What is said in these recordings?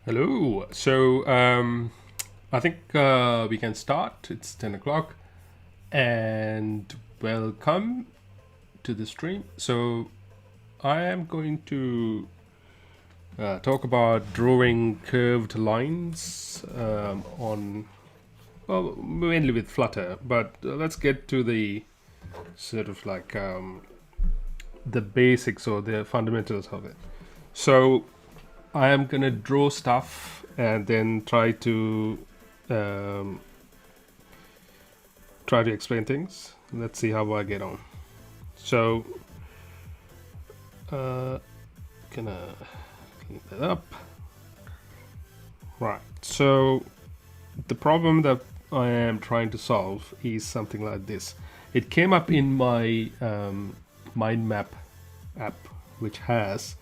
Hello. I think we can start. It's 10 o'clock. And welcome to the stream. So, I am going to talk about drawing curved lines mainly with Flutter. But let's get to the sort of like the basics or the fundamentals of it. So, I am gonna draw stuff and then um, try to explain things. Let's see how I get on. So, gonna clean that up. Right. So, the problem that I am trying to solve is something like this. It came up in my Mindmap app, which has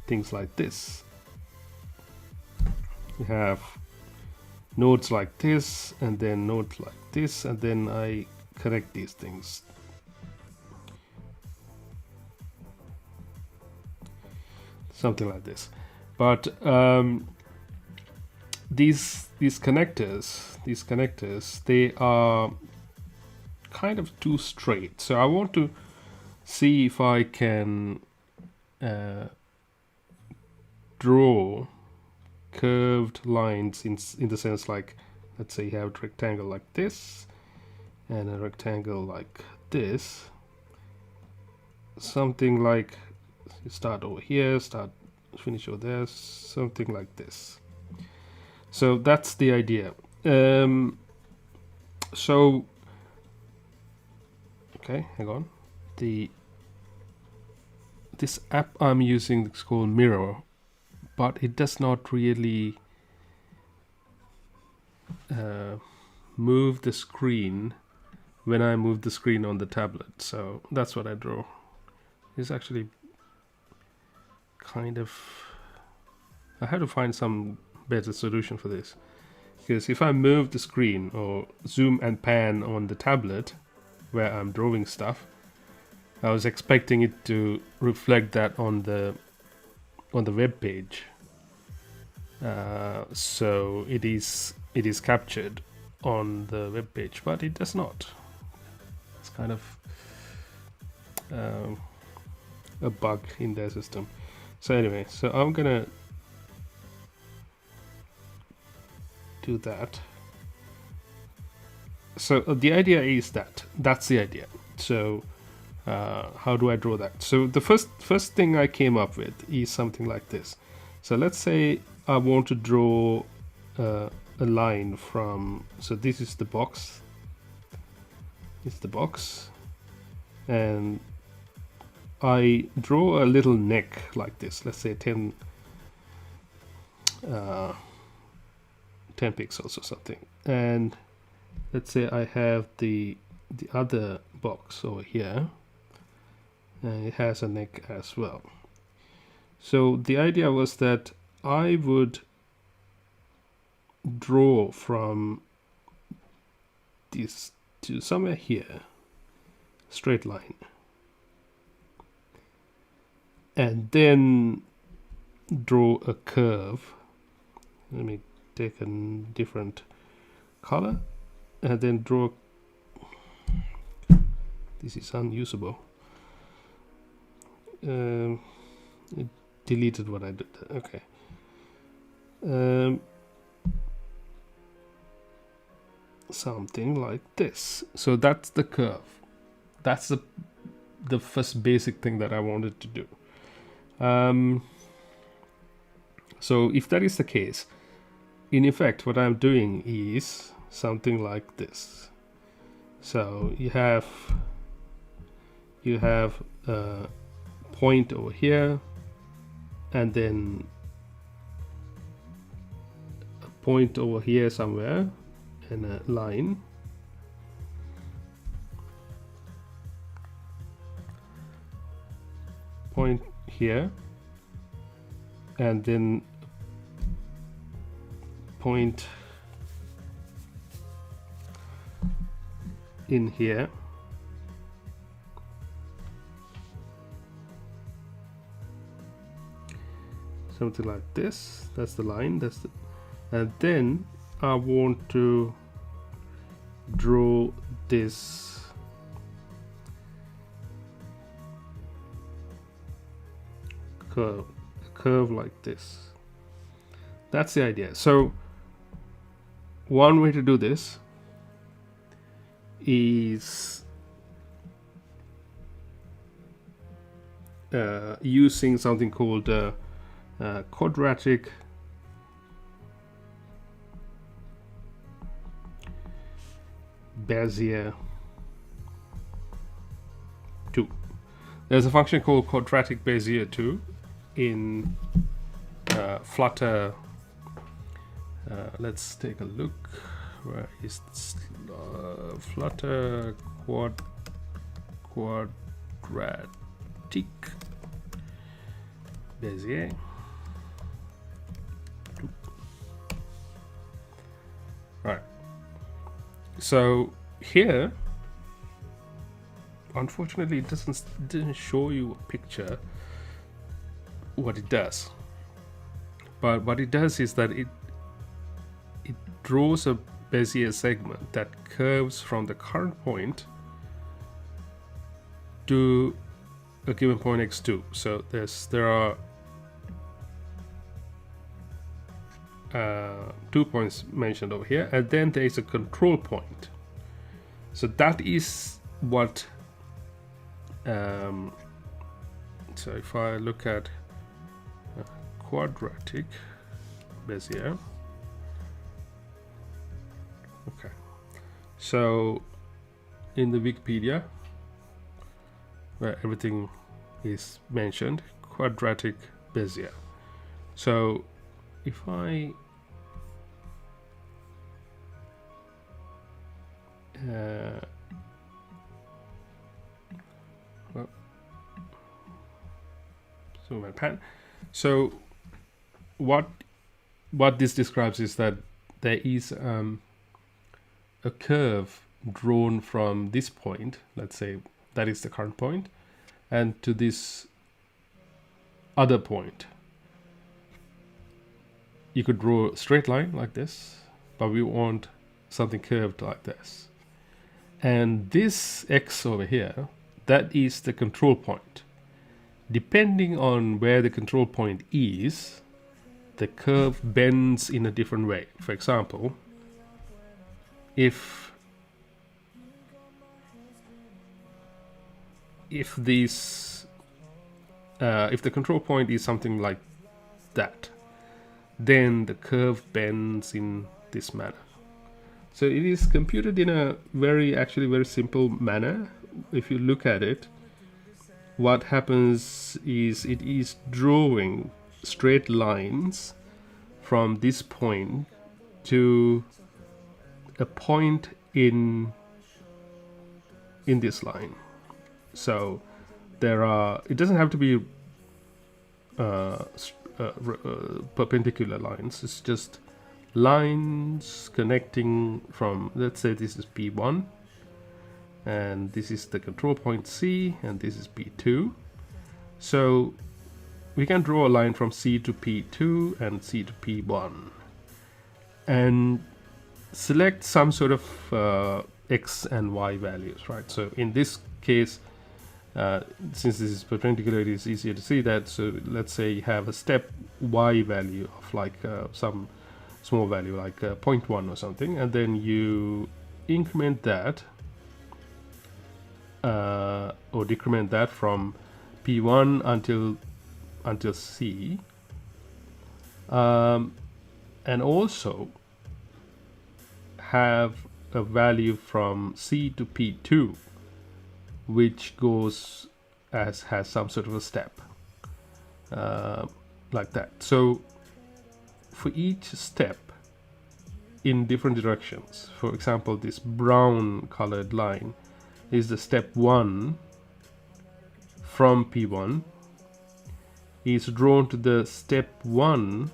things like this. You have nodes like this, and then nodes like this, and then I connect these things. Something like this. But these connectors, they are kind of too straight. So I want to see if I can draw curved lines in the sense, like, let's say you have a rectangle like this and a rectangle like this, something like you start over here, finish over there, something like this. So that's the idea. So okay, hang on. This app I'm using is called Mirror, but it does not really move the screen when I move the screen on the tablet. So that's what I draw. It's actually kind of, I had to find some better solution for this, because if I move the screen or zoom and pan on the tablet where I'm drawing stuff, I was expecting it to reflect that on the web page. So it is captured on the web page, but it does not. It's kind of a bug in their system. So anyway, so I'm gonna do that. So the idea is that's the idea. So how do I draw that? So the first thing I came up with is something like this. So let's say I want to draw a line from, so this is the box. It's the box, and I draw a little neck like this. Let's say 10 pixels or something. And let's say I have the other box over here, and it has a neck as well. So the idea was that I would draw from this to somewhere here, straight line, and then draw a curve. Let me take a different color, and then draw. This is unusable. It deleted what I did. Okay. Something like this. So that's the curve. That's the first basic thing that I wanted to do. So if that is the case, in effect, what I'm doing is something like this. So you have a point over here, and then a point over here somewhere, and a line. Point here, and then point in here. something like this. That's the line. And then I want to draw this curve like this. That's the idea. So one way to do this is using something called Quadratic Bezier 2. There's a function called Quadratic Bezier 2 in Flutter. Let's take a look. Where is Flutter Quadratic Bezier 2. Right. So here, unfortunately, it didn't show you a picture what it does. But what it does is that it draws a Bezier segment that curves from the current point to a given point x2. So there are 2 points mentioned over here, and then there is a control point. So that is what so if I look at Quadratic Bezier, okay, so in the Wikipedia where everything is mentioned, Quadratic Bezier. So if I zoom my pen. So what this describes is that there is a curve drawn from this point, let's say that is the current point, and to this other point. You could draw a straight line like this, but we want something curved like this. And this x over here, that is the control point. Depending on where the control point is, the curve bends in a different way. For example, if the control point is something like that, then the curve bends in this manner. So it is computed in a very simple manner. If you look at it, what happens is it is drawing straight lines from this point to a point in this line. So it doesn't have to be perpendicular lines. It's just lines connecting from, let's say this is P1, and this is the control point C, and this is P2. So we can draw a line from C to P2 and C to P1 and select some sort of X and Y values, right? So in this case, since this is perpendicular, it is easier to see that. So let's say you have a step Y value of like some small value like 0.1 or something, and then you increment that or decrement that from P1 until C, and also have a value from C to P2 which goes has some sort of a step like that. So for each step in different directions, for example, this brown colored line is the step 1 from P1 is drawn to the step 1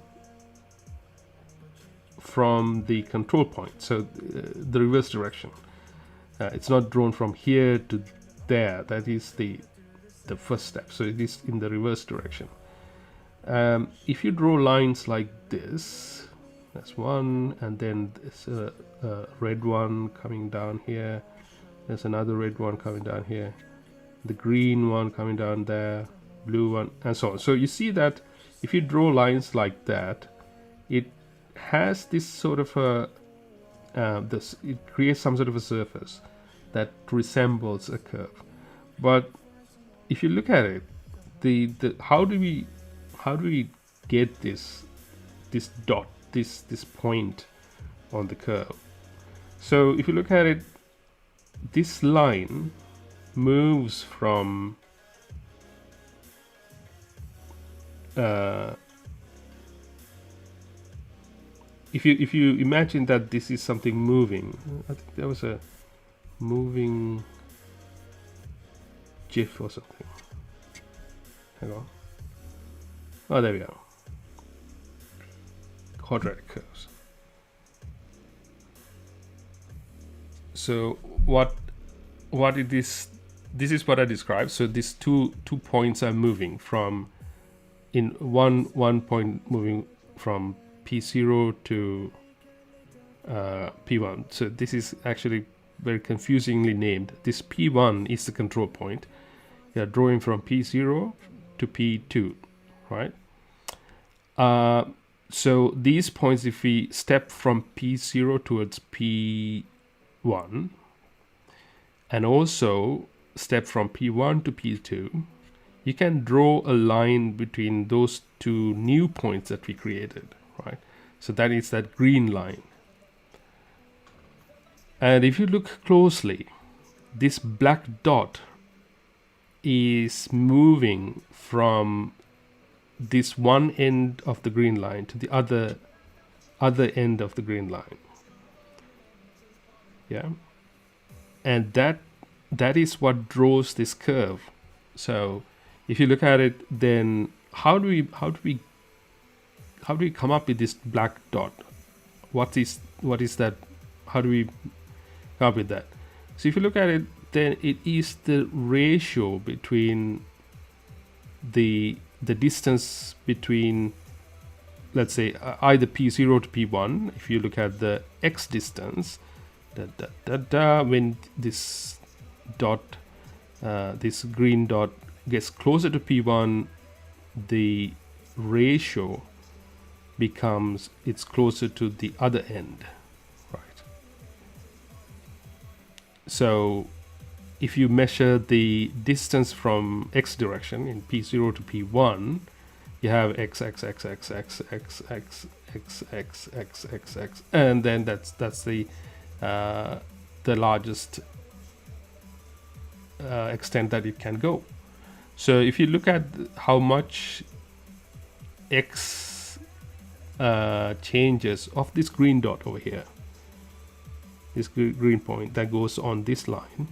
from the control point, so the reverse direction. It's not drawn from here to there. That is the first step, so it is in the reverse direction. If you draw lines like this, that's one, and then there's a red one coming down here, there's another red one coming down here, the green one coming down there, blue one, and so on. So you see that if you draw lines like that, it has this sort of a it creates some sort of a surface that resembles a curve. But if you look at it, the how do we get this dot, this point on the curve? So if you look at it, this line moves from if you imagine that this is something moving, I think there was a moving GIF or something. Hang on. Oh, there we go. Quadratic curves. So what it is? This is what I described. So these two points are moving from in one point moving from P0 to P1. So this is actually very confusingly named. This P1 is the control point. You are drawing from P0 to P2, right? So these points, if we step from P0 towards P1 and also step from P1 to P2, you can draw a line between those two new points that we created, right? So that is that green line. And if you look closely, this black dot is moving from this one end of the green line to the other end of the green line. Yeah, and that is what draws this curve. So if you look at it, then how do we come up with this black dot? What is that? How do we come up with that? So if you look at it, then it is the ratio between the distance between, let's say, either P0 to P1. If you look at the x distance, when this dot, this green dot gets closer to P1, the ratio becomes it's closer to the other end, right? So if you measure the distance from x direction in P0 to P1, you have x, x, x, x, x, x, x, x, x, x, x, x, and then that's the largest extent that it can go. So if you look at how much x changes of this green dot over here, this green point that goes on this line,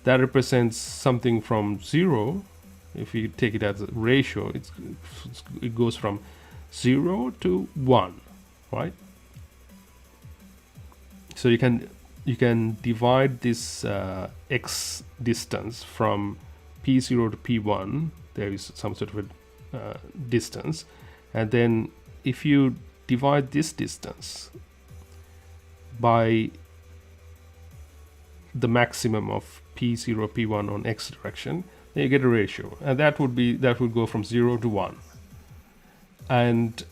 that represents something from 0. If you take it as a ratio, it goes from 0 to 1, right? So you can divide this x distance from P0 to P1. There is some sort of a distance, and then if you divide this distance by the maximum of P0 P1 on x direction, then you get a ratio, and that would go from 0 to 1, and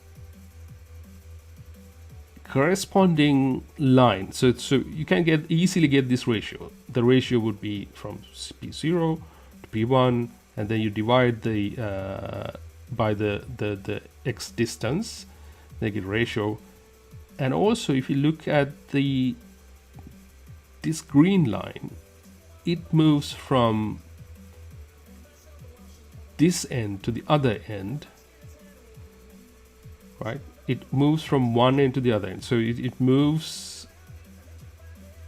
corresponding line. So you can easily get this ratio. The ratio would be from P0 to P1, and then you divide by the x distance, they get ratio. And also, if you look at this green line, it moves from this end to the other end, right? It moves from one end to the other end. So it moves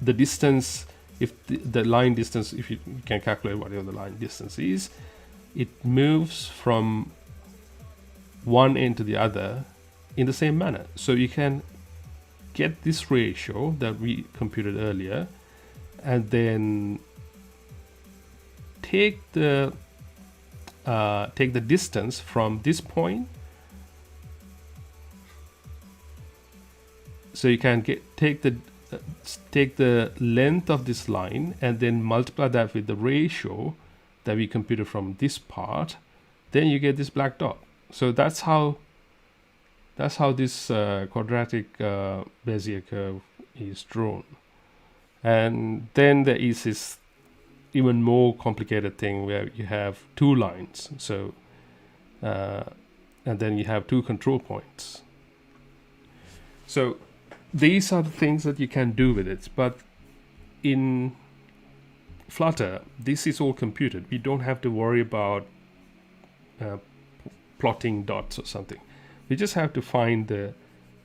the distance, if the line distance, if you can calculate whatever the line distance is, it moves from one end to the other in the same manner. So you can get this ratio that we computed earlier, and then take the take the distance from this point. So you can take the length of this line and then multiply that with the ratio that we computed from this part. Then you get this black dot. So that's how this quadratic Bezier curve is drawn. And then there is this even more complicated thing where you have two lines. So and then you have two control points. So these are the things that you can do with it. But in Flutter, this is all computed. We don't have to worry about plotting dots or something. We just have to find the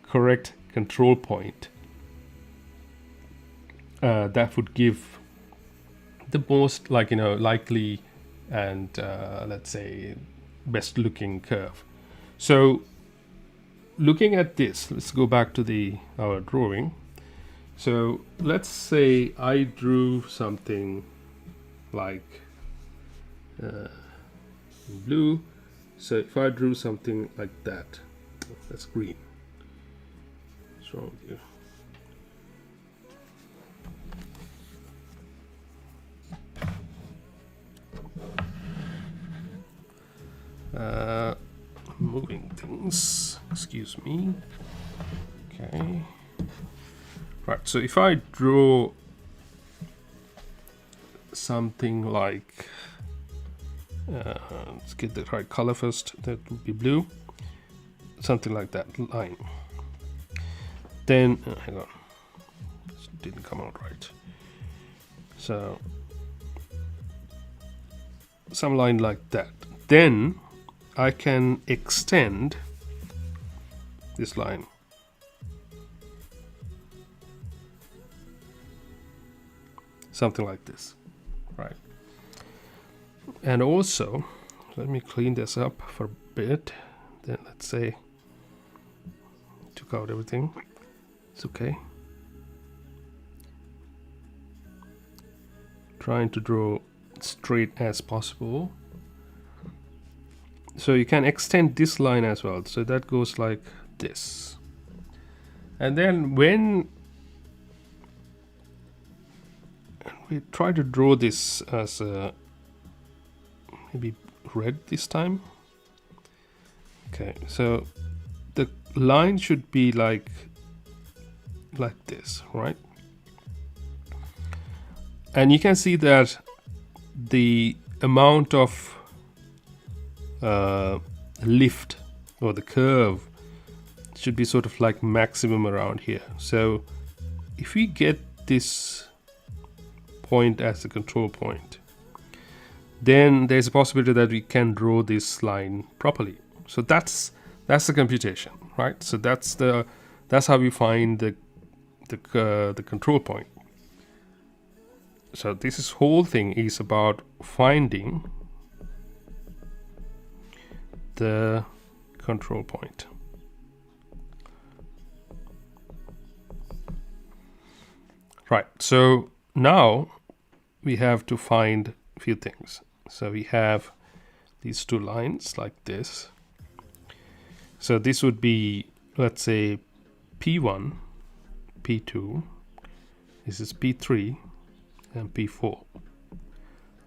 correct control point that would give the most likely and let's say best looking curve. So looking at this, let's go back to our drawing. So let's say I drew something like blue. So if I drew something like that, that's green. What's wrong with you? Moving things, excuse me. Okay, right, so if I draw something like let's get the right color first, that would be blue, something like that line, then hang on, this didn't come out right. So some line like that, then I can extend this line. Something like this, right? And also, let me clean this up for a bit. Then let's say, took out everything. It's okay. Trying to draw straight as possible. So you can extend this line as well. So that goes like this. And then when we try to draw this as a maybe red this time. Okay, so the line should be like this, right? And you can see that the amount of lift or the curve should be sort of like maximum around here. So if we get this point as a control point, then there's a possibility that we can draw this line properly. So that's the computation, right? So that's how we find the control point. So this whole thing is about finding the control point. Right, so now we have to find a few things. So we have these two lines like this. So this would be, let's say, P1, P2, this is P3 and P4.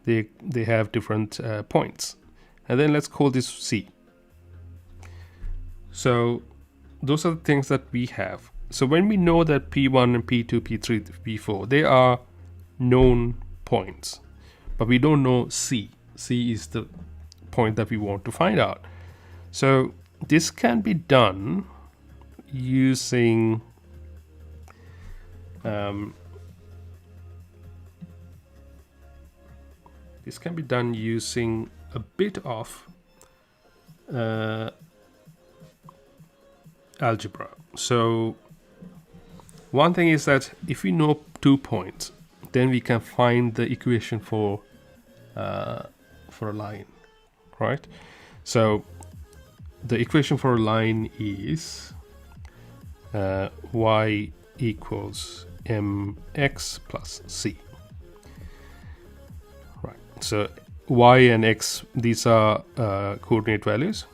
They have different points. And then let's call this C. So those are the things that we have. So when we know that P1 and P2, P3, P4, they are known points, but we don't know C. C is the point that we want to find out. So this can be done using a bit of algebra. So one thing is that if we know 2 points, then we can find the equation for a line, right? So the equation for a line is y equals mx plus c. Right. So y and x, these are coordinate values.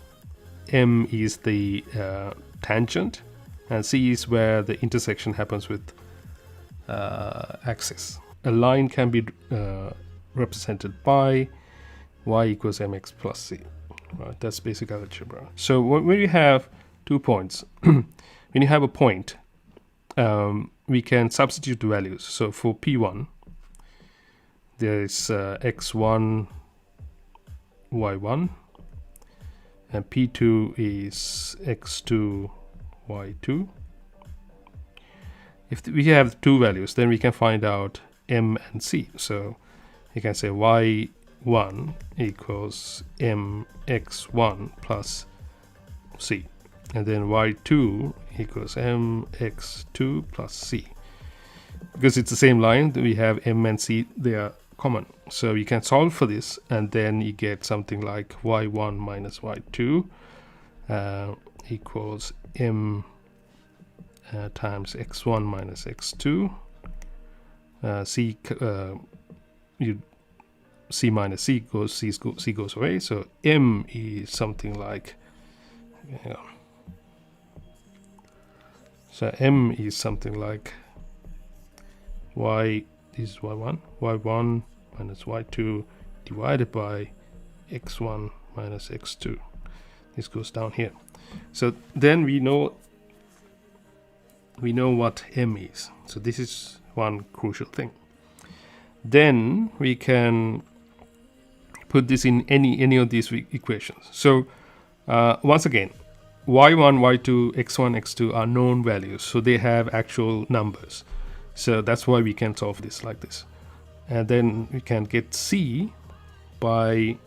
M is the tangent, and C is where the intersection happens with axis. A line can be represented by y equals mx plus c. Right, that's basic algebra. So when you have 2 points, when you have a point, we can substitute the values. So for P1, there is x1, y1, and P2 is x2, y2. If we have 2 values, then we can find out m and c. So you can say y1 equals mx1 plus c, and then y2 equals mx2 plus c. Because it's the same line, we have m and c, they are common. So you can solve for this, and then you get something like y1 minus y2 equals m times x1 minus x2. C minus c goes, c goes away. So m is something like, so m is something like y, this is y1 minus y2 divided by x1 minus x2. This goes down here. So then we know what m is. So this is one crucial thing. Then we can put this in any of these equations. So once again, y1, y2, x1, x2 are known values, so they have actual numbers. So that's why we can solve this like this. And then we can get c by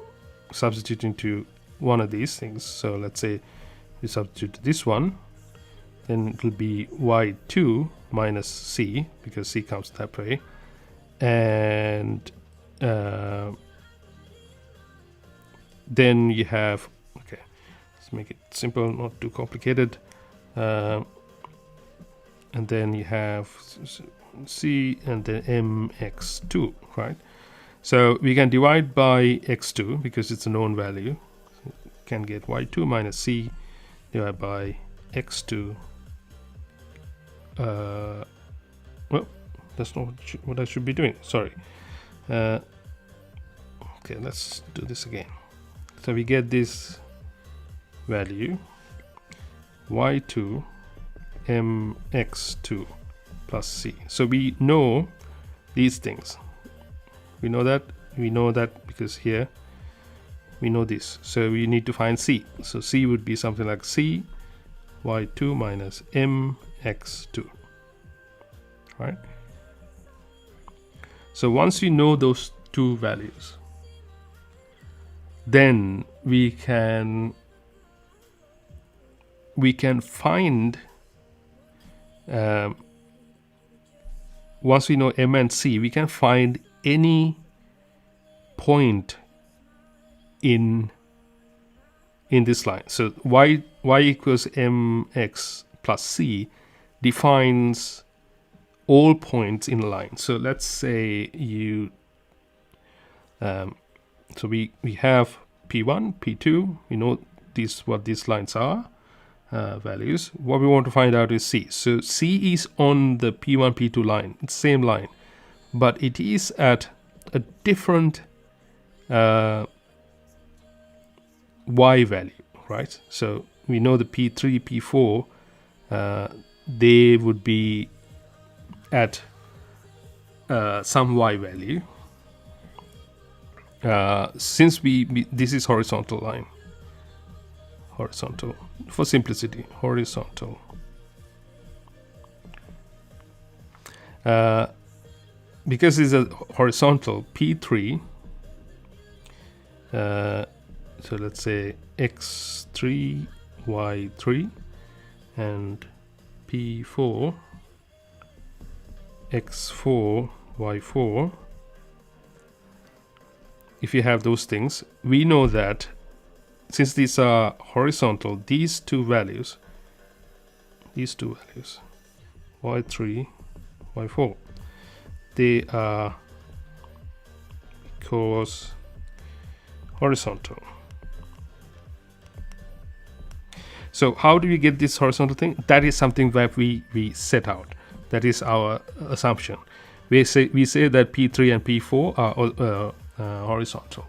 substituting to one of these things. So let's say we substitute this one, then it will be y2 minus c, because c comes that way. And then you have, okay, let's make it simple, not too complicated. And then you have c and then mx2, right? So we can divide by x2 because it's a known value. So you can get y2 minus c divided by x2. Well, that's not what I should be doing. Sorry. Okay, let's do this again. So we get this value y2 mx2 plus c. So we know these things. We know that because here we know this. So we need to find c. So c would be something like c y2 minus mx2, right? So once we know those two values, then we can find, once we know m and c, we can find any point in this line. So y equals mx plus c defines all points in a line. So let's say you so we have P1, P2, we know what these lines are, values. What we want to find out is C. So C is on the P1, P2 line, it's the same line, but it is at a different Y value, right? So we know the P3, P4, they would be at some Y value. Since this is horizontal line, horizontal for simplicity, horizontal. Because it's a horizontal, P3, so let's say x3 y3 and P4 x4 y4. If you have those things, we know that since these are horizontal, these two values, y3, y4, they are, because horizontal. So how do we get this horizontal thing? That is something that we set out. That is our assumption. We say that P3 and P4 are horizontal.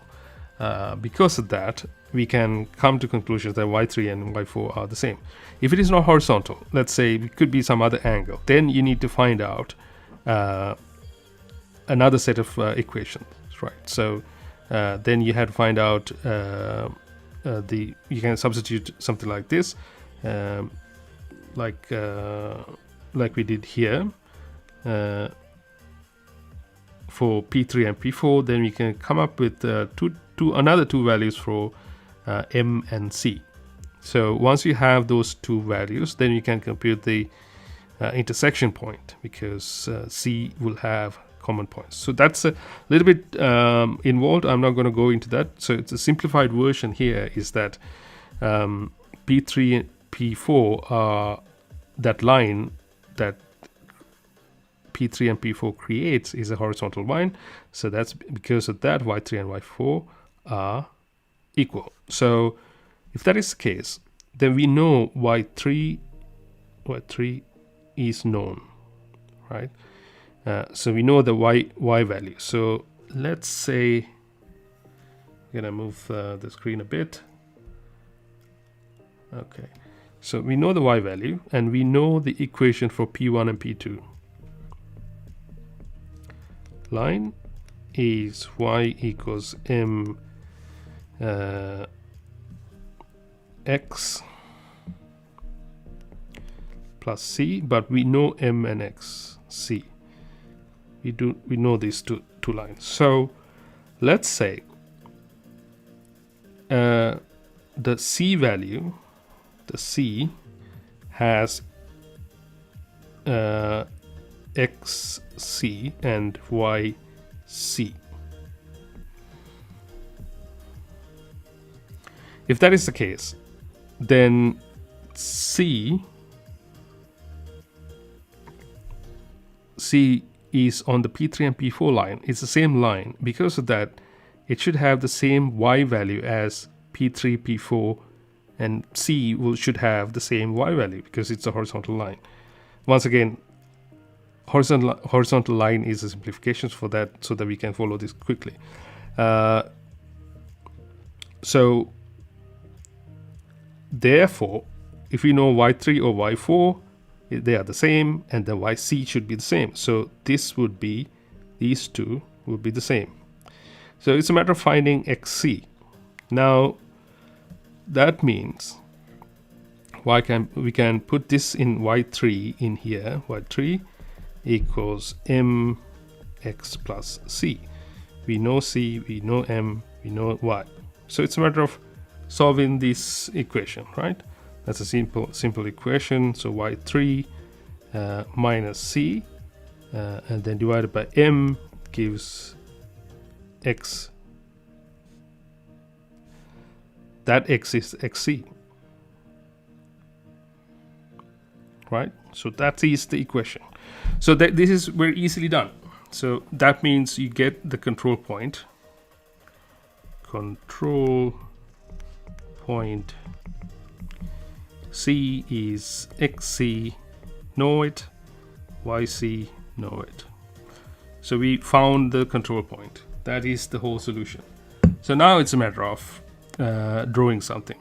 Because of that, we can come to conclusions that Y3 and Y4 are the same. If it is not horizontal, let's say it could be some other angle, then you need to find out another set of equations, right? So then you have to find out you can substitute something like this, like we did here for P3 and P4. Then we can come up with another two values for M and C. So once you have those two values, then you can compute the intersection point, because C will have common points. So that's a little bit involved. I'm not going to go into that. So it's a simplified version here is that P3 and P4 are that line that P3 and P4 creates is a horizontal line. So that's because of that Y3 and Y4 are equal. So if that is the case, then we know Y3 is known, right? So we know the y value. So let's say I'm gonna move the screen a bit. Okay, so we know the y value and we know the equation for P1 and P2. Line is y equals m x plus c, but we know m and x, c. We know these two lines. So let's say the c value, the c has xc and yc. If that is the case, then c is on the P3 and P4 line. It's the same line. Because of that, it should have the same y value as P3, P4, and C should have the same y value because it's a horizontal line. Once again, horizontal line is a simplification for that, so that we can follow this quickly. So therefore, if we know y3 or y4, they are the same, and the yc should be the same. So this would be, these two would be the same. So it's a matter of finding xc. Now that means we can put this in y3 in here. Y3 equals mx plus c. We know c, we know m, we know y. So it's a matter of solving this equation, right? That's a simple equation. So y3 minus c and then divided by m gives x. That x is xc, right? So that is the equation. So this is very easily done. So that means you get the control point. Control point C is xc, know it, yc, know it. So we found the control point. That is the whole solution. So now it's a matter of drawing something.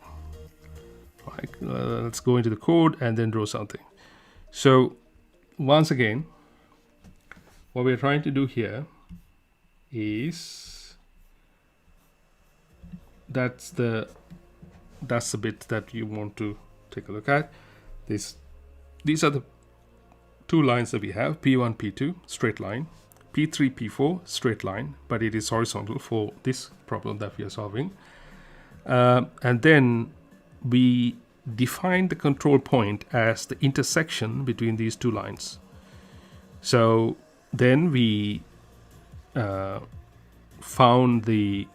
Right? Let's go into the code and then draw something. So once again, what we're trying to do here is that's the bit that you want to take a look at. These are the two lines that we have: P1, P2, straight line; P3, P4, straight line, but it is horizontal for this problem that we are solving. And then we define the control point as the intersection between these two lines. So then we found the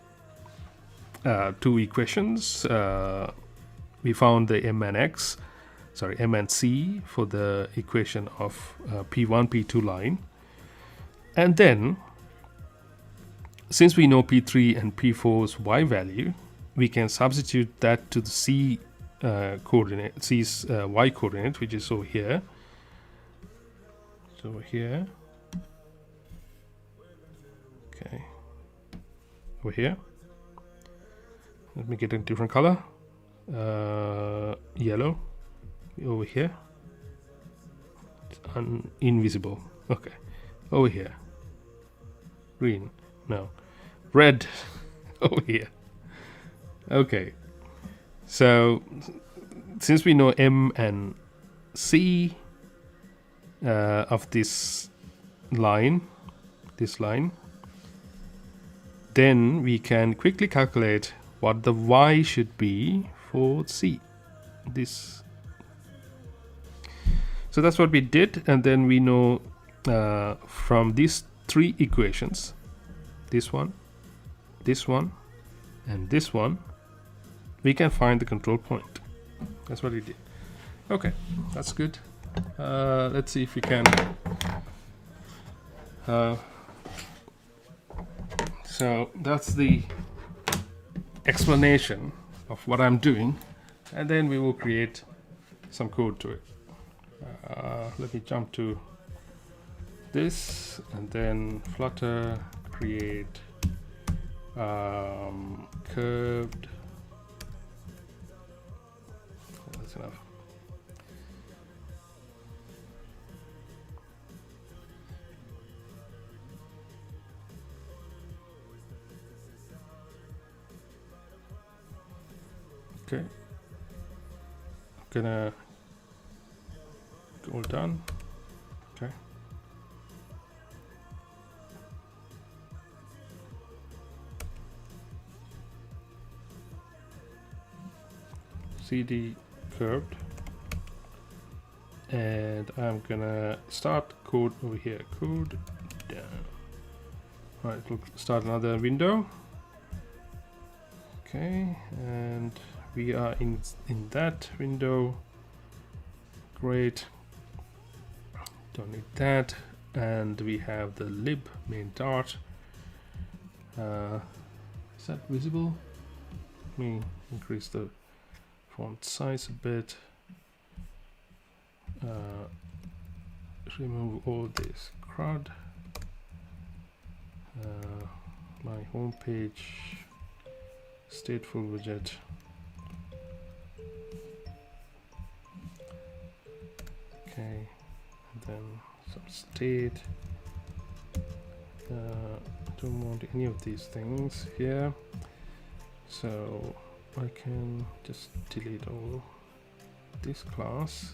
two equations. We found the m and c for the equation of P1, P2 line. And then since we know P3 and P4's y value, we can substitute that to the C coordinate, C's y coordinate, which is over here. So over here. Okay. Over here. Let me get a different color. Yellow. Over here. It's invisible. Okay. Over here. Green. No. Red. Over here. Okay. So since we know M and C of this line, then we can quickly calculate what the y should be for C. This. So that's what we did, and then we know from these three equations, this one, and this one, we can find the control point. That's what we did. Okay, that's good. Let's see if we can. So that's the explanation of what I'm doing, and then we will create some code to it. Let me jump to this, and then Flutter create curved. That's enough. Okay, I'm gonna all done. Okay. CD curved, and I'm gonna start code over here. Code down. All right, we'll start another window. Okay, and we are in that window. Great. Don't need that, and we have the lib main dart. Is that visible? Let me increase the font size a bit. Remove all this crud. My home page, stateful widget. Okay, and then some state. Don't want any of these things here, so I can just delete all this class.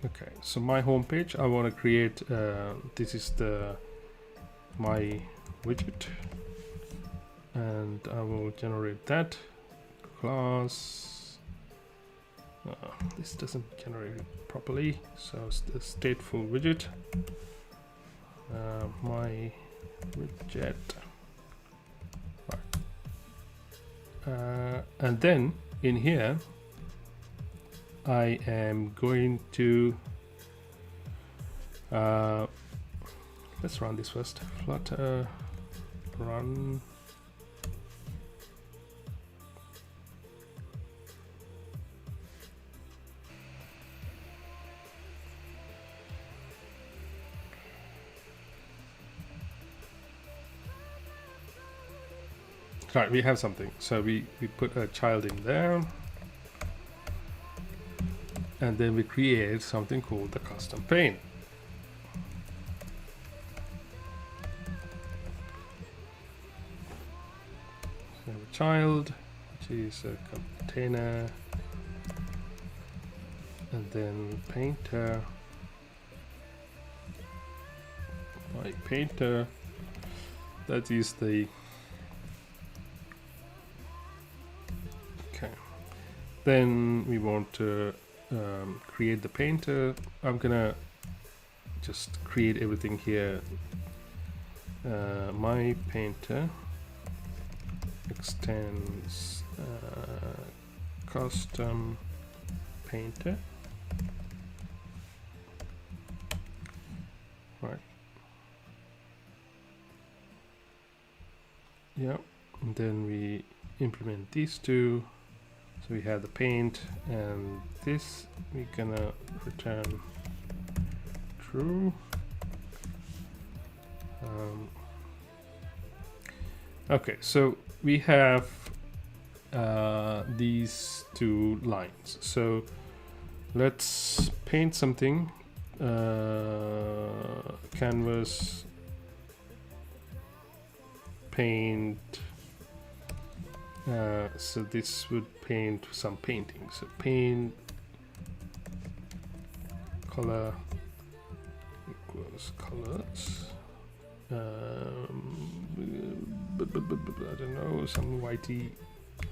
Okay, so my home page, I want to create this is my widget, and I will generate that class. This doesn't generate it properly, so it's the stateful widget. My widget, right. And then in here I am going to let's run this first. Flutter run. Right, we have something. So we put a child in there, and then we create something called the custom pane. We have a child, which is a container, and then painter. My painter, that is the then we want to create the painter. I'm gonna just create everything here. My painter extends custom painter. Yeah, and then we implement these two. So we have the paint, and this we're gonna return true. Okay, so we have these two lines. So let's paint something. Canvas paint. So this would paint some painting. So paint color equals colors. I don't know, some whitey.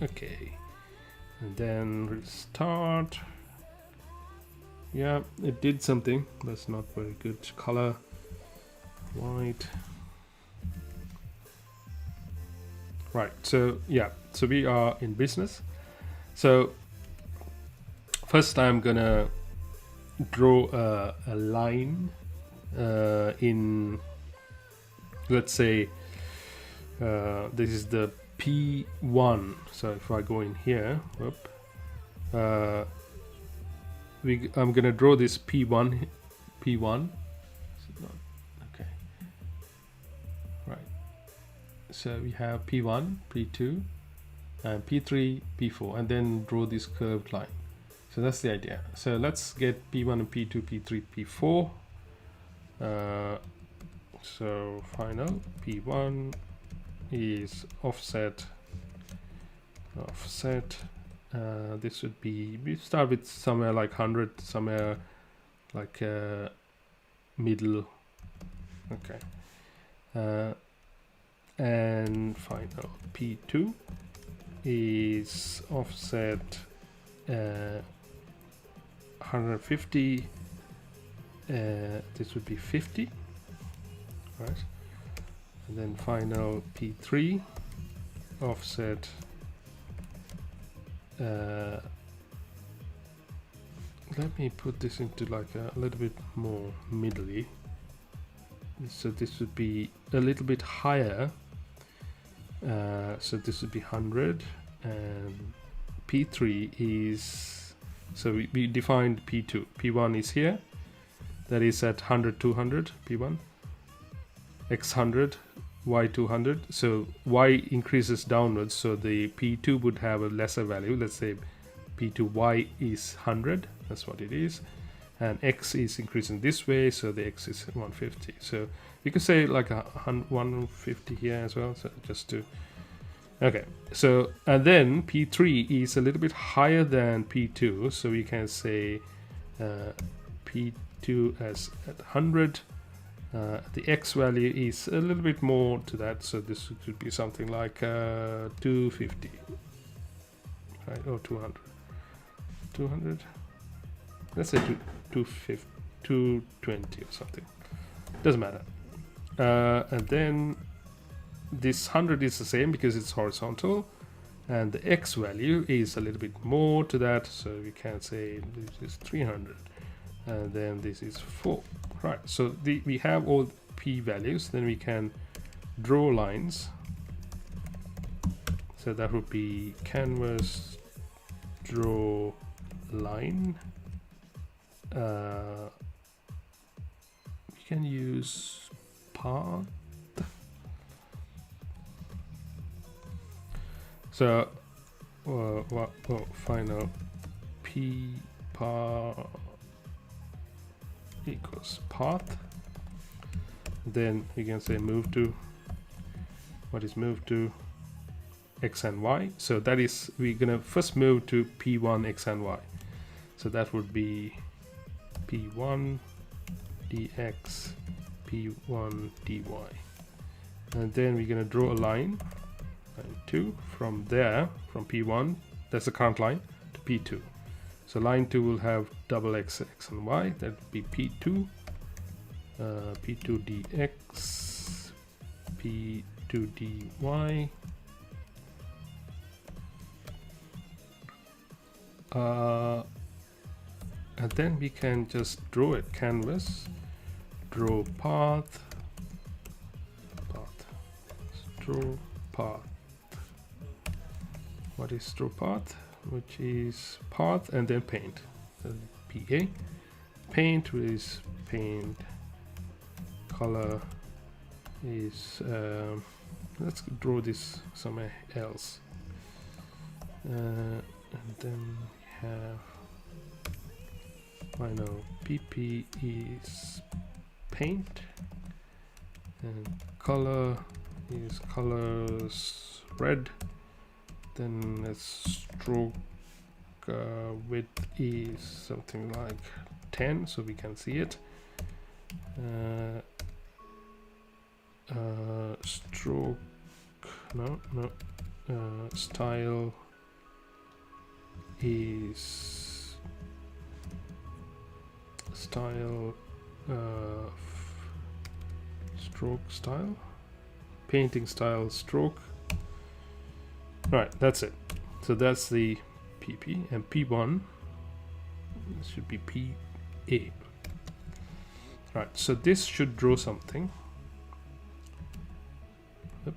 Okay, and then restart. Yeah, it did something. That's not very good color. White. Right, so yeah, so we are in business. So first I'm gonna draw a line in, let's say this is the P1. So if I go in here, whoop, I'm gonna draw this P1. Okay, right. So we have P1, P2, and P3, P4, and then draw this curved line. So that's the idea. So let's get P1 and P2, P3, P4. So final P1 is offset. This would be, we start with somewhere like 100, somewhere like middle. Okay. And final P2 is offset 150. This would be 50, right? And then final P3 offset let me put this into like a little bit more middly. So this would be a little bit higher. So this would be 100, and P3 is, so we defined P2. P1 is here, that is at 100, 200, P1, X 100, Y 200. So Y increases downwards, so the P2 would have a lesser value. Let's say P2Y is 100, that's what it is, and X is increasing this way, so the X is 150. So you could say like 150 here as well, so just to, okay. So and then P3 is a little bit higher than P2, so we can say P2 as at 100. The X value is a little bit more to that, so this could be something like 250, right, or 200. Let's say 250, 220 or something. Doesn't matter. And then this 100 is the same because it's horizontal, and the X value is a little bit more to that, so we can say this is 300, and then this is 4. Right, so we have all P values. Then we can draw lines. So that would be canvas draw line. We can use path. So final P path equals path. Then we can say move to, what is move to? X and Y. So that is, we're gonna first move to P1 X and Y. So that would be P1 dx, P1 dy. And then we're gonna draw a line 2 from there, from P1, that's the current line, to P2. So line 2 will have double X and Y. That would be P2, P2 dx, P2 dy. And then we can just draw it. Canvas, draw path, draw path. What is stroke path? Which is path and then paint. So PA. Paint is paint. Color is let's draw this somewhere else. And then we have, I know, PP is paint, and color is colors red. Then let's stroke width is something like 10, so we can see it. Stroke, no, style is style, stroke style, painting style stroke. Right, that's it. So that's the PP, and P1 should be PA. Right, so this should draw something. Yep.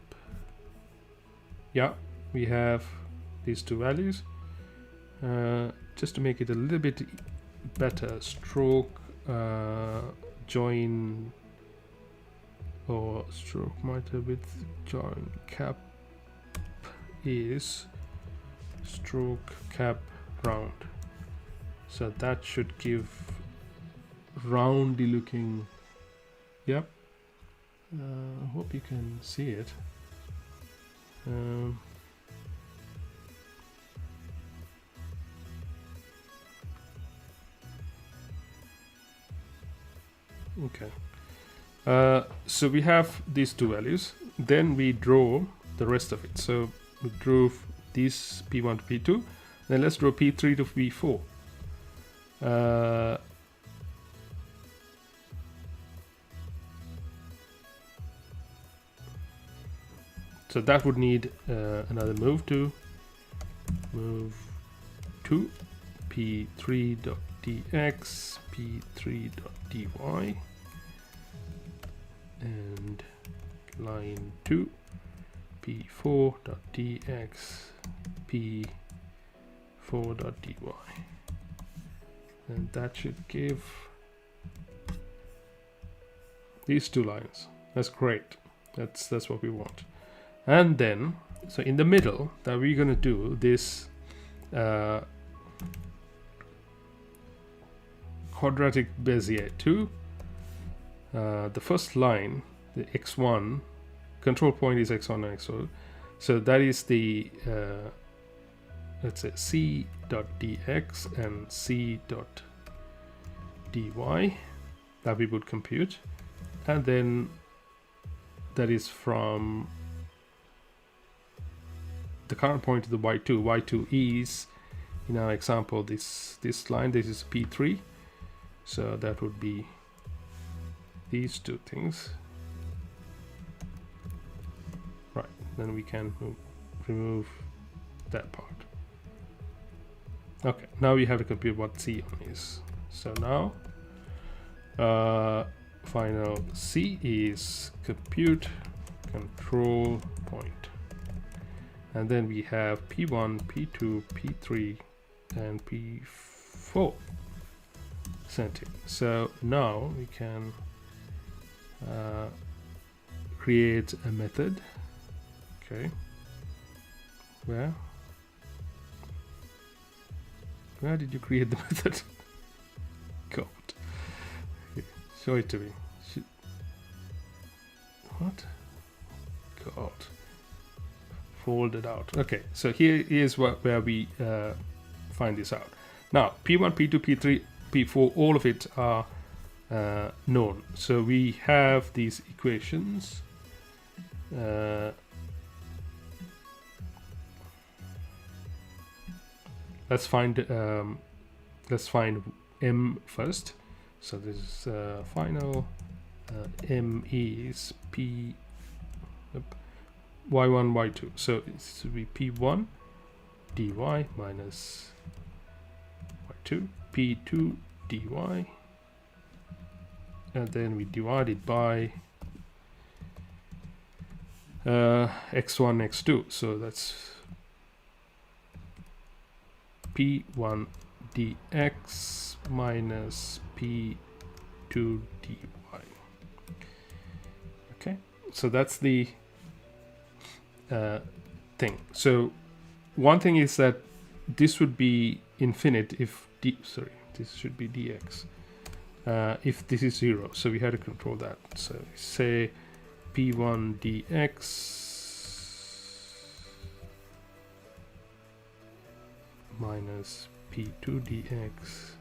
Yeah, we have these two values. Just to make it a little bit better, stroke join or stroke miter with join cap is stroke cap round. So that should give roundy looking. Yep. Hope you can see it. Okay. So we have these two values. Then we draw the rest of it. So we drew these P1 to P2. Then let's draw P3 to P4. So that would need another move to P3.dx, P3.dy, and line 2 P4.dx, P4.dy, and that should give these two lines. That's great. That's what we want. And then, so in the middle, that we're going to do this Quadratic Bezier 2. The first line, the x1, control point is x1 and x2. So that is the, let's say, c.dx and c.dy that we would compute. And then that is from the current point to the y2. Y2 is, in our example, this line. This is P3. So that would be these two things. Right, then we can remove that part. Okay, now we have to compute what C1 is. So now final C is compute control point. And then we have P1, P2, P3, and P4 sent in. So now we can create a method. Okay. Where did you create the method? God. Okay. Show it to me. What? God. Folded out. Okay, so here is where we find this out. Now P1, P2, P3, P4, all of it are known. So we have these equations. Let's find M first. So this is final. M is P. Y1, Y2. So it should be P1 dy minus Y2, P2 dy, and then we divide it by x1, x2. So that's p1 dx minus p2 dy. Okay, so that's the thing. So one thing is that this would be infinite if this should be dx if this is 0. So we had to control that. So say p1 dx minus p2 dx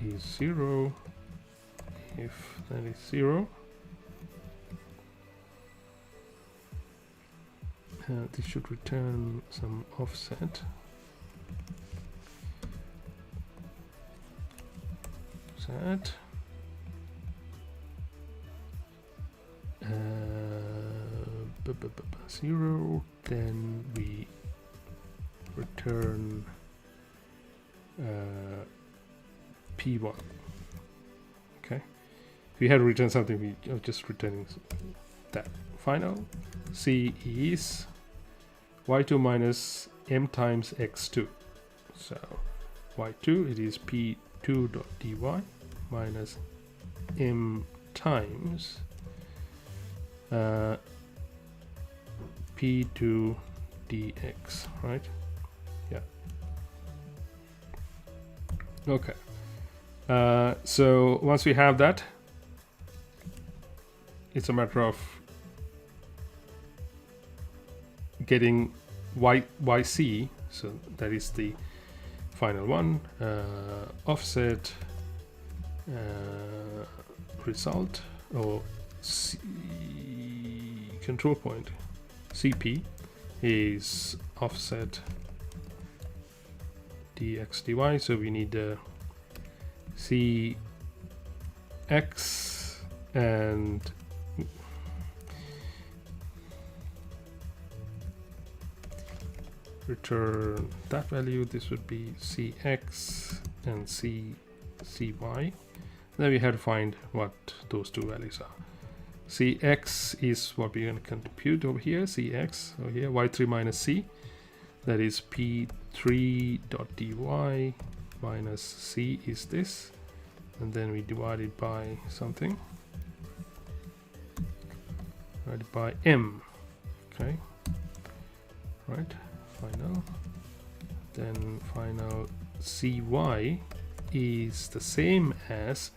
is 0 if that is 0. This should return some offset. Set. 0. Then we return p1. Okay. If we had to return something, we are just returning that. Final. C is y2 minus m times x2. So y2, it is p2 dot dy minus m times p2 dx, right? Yeah. Okay. So once we have that, it's a matter of getting yc, so that is the final one, offset result, or control point cp is offset dx dy. So we need cx and return that value. This would be cx and cy. Then we have to find what those two values are. Cx is what we're going to compute over here. Cx over here, y3 minus c. That is p3 dot dy minus c is this, and then we divide it by something. Divided by m. Okay. Right. Final. Then final cy is the same as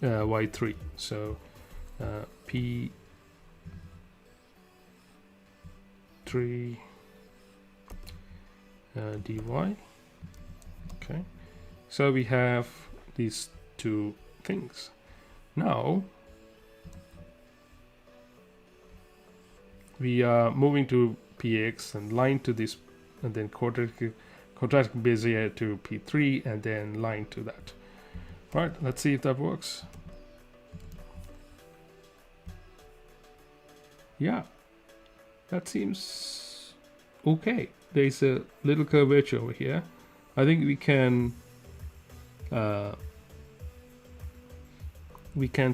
y3. So p3 dy. Okay, so we have these two things. Now we are moving to px and line to this, and then quadratic Bezier to p3, and then line to that. Right, let's see if that works. Yeah, that seems okay. There's a little curvature over here. I think we can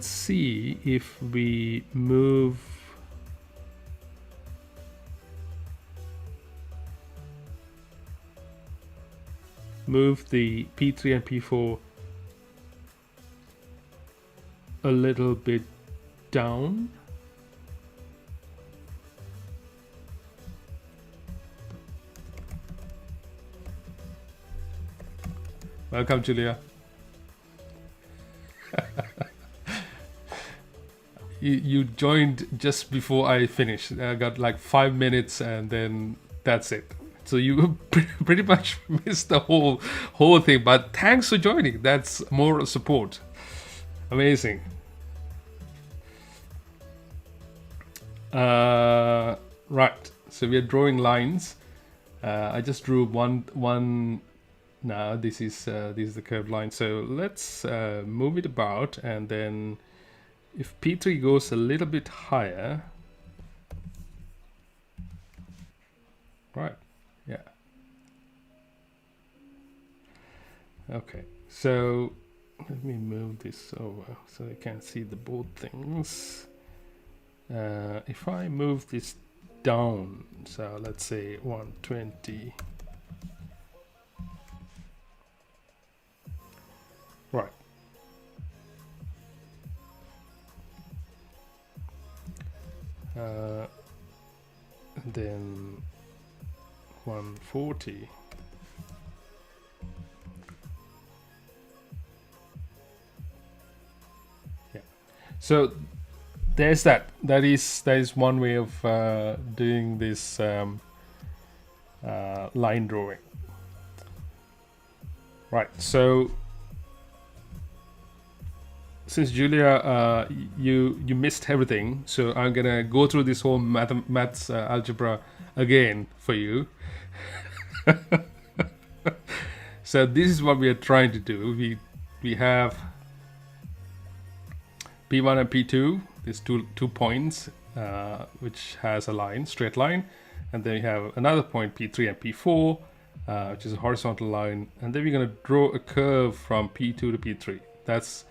see if we move the p3 and p4 a little bit down. Welcome, Julia. You joined just before I finished. I got like 5 minutes and then that's it. So you pretty much missed the whole thing, but thanks for joining. That's more support. Amazing. Right, so we are drawing lines. I just drew one. Now this is the curved line. So let's move it about, and then if P3 goes a little bit higher, right? Yeah. Okay. So Let me move this over so I can see the both things. If I move this down, so let's say 120, right, and then 140, yeah, so there's that is one way of doing this line drawing, right? So since Julia, you missed everything, so I'm gonna go through this whole maths algebra again for you. So this is what we are trying to do. We have P1 and P2, these two points, which has a line, straight line, and then we have another point P3 and P4, which is a horizontal line, and then we're going to draw a curve from P2 to P3. That's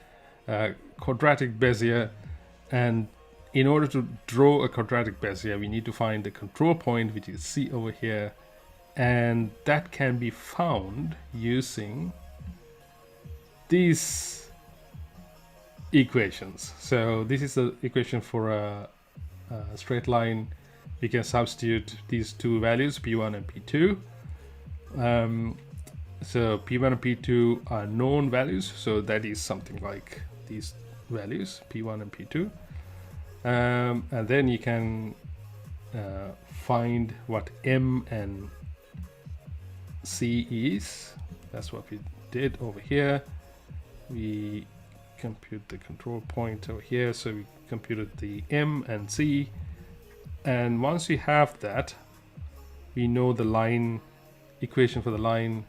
quadratic Bezier, and in order to draw a quadratic Bezier, we need to find the control point, which is C over here, and that can be found using these equations. So this is the equation for a straight line. We can substitute these two values, P1 and P2. So P1 and P2 are known values, so that is something like these values, P1 and P2. And then you can find what M and C is. That's what we did over here. We compute the control point over here, so we computed the M and C, and once we have that, we know the line equation for the line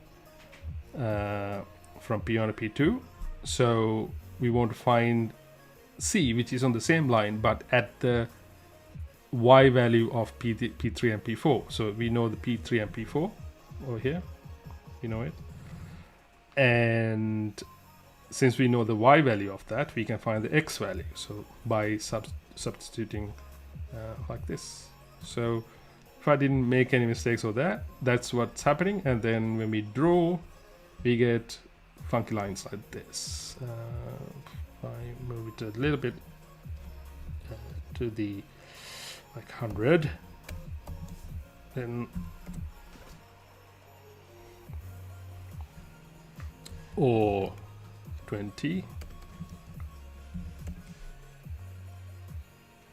from P1 to P2. So we want to find C, which is on the same line but at the Y value of P3 and P4. So we know the P3 and P4 over here, you know it, and since we know the Y value of that, we can find the X value, so by substituting like this. So if I didn't make any mistakes with that, that's what's happening. And then when we draw, we get funky lines like this. If I move it a little bit to the like 100, then or 20,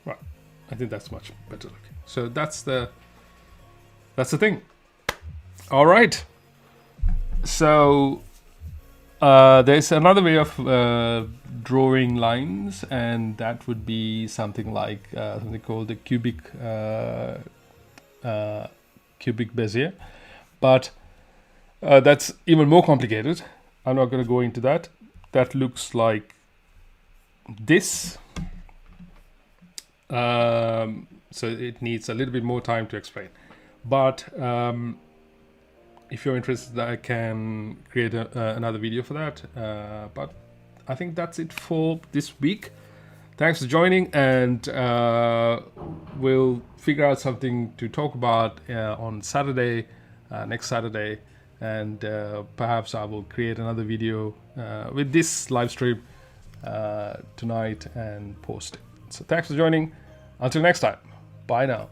right, I think that's much better looking. So that's the thing. All right, so there's another way of drawing lines, and that would be something like something called the cubic Bezier, but that's even more complicated. I'm not going to go into that. That looks like this. So it needs a little bit more time to explain. But if you're interested, I can create another video for that. But I think that's it for this week. Thanks for joining, and we'll figure out something to talk about on Saturday, next Saturday. And perhaps I will create another video with this live stream tonight and post it. So thanks for joining. Until next time, bye now.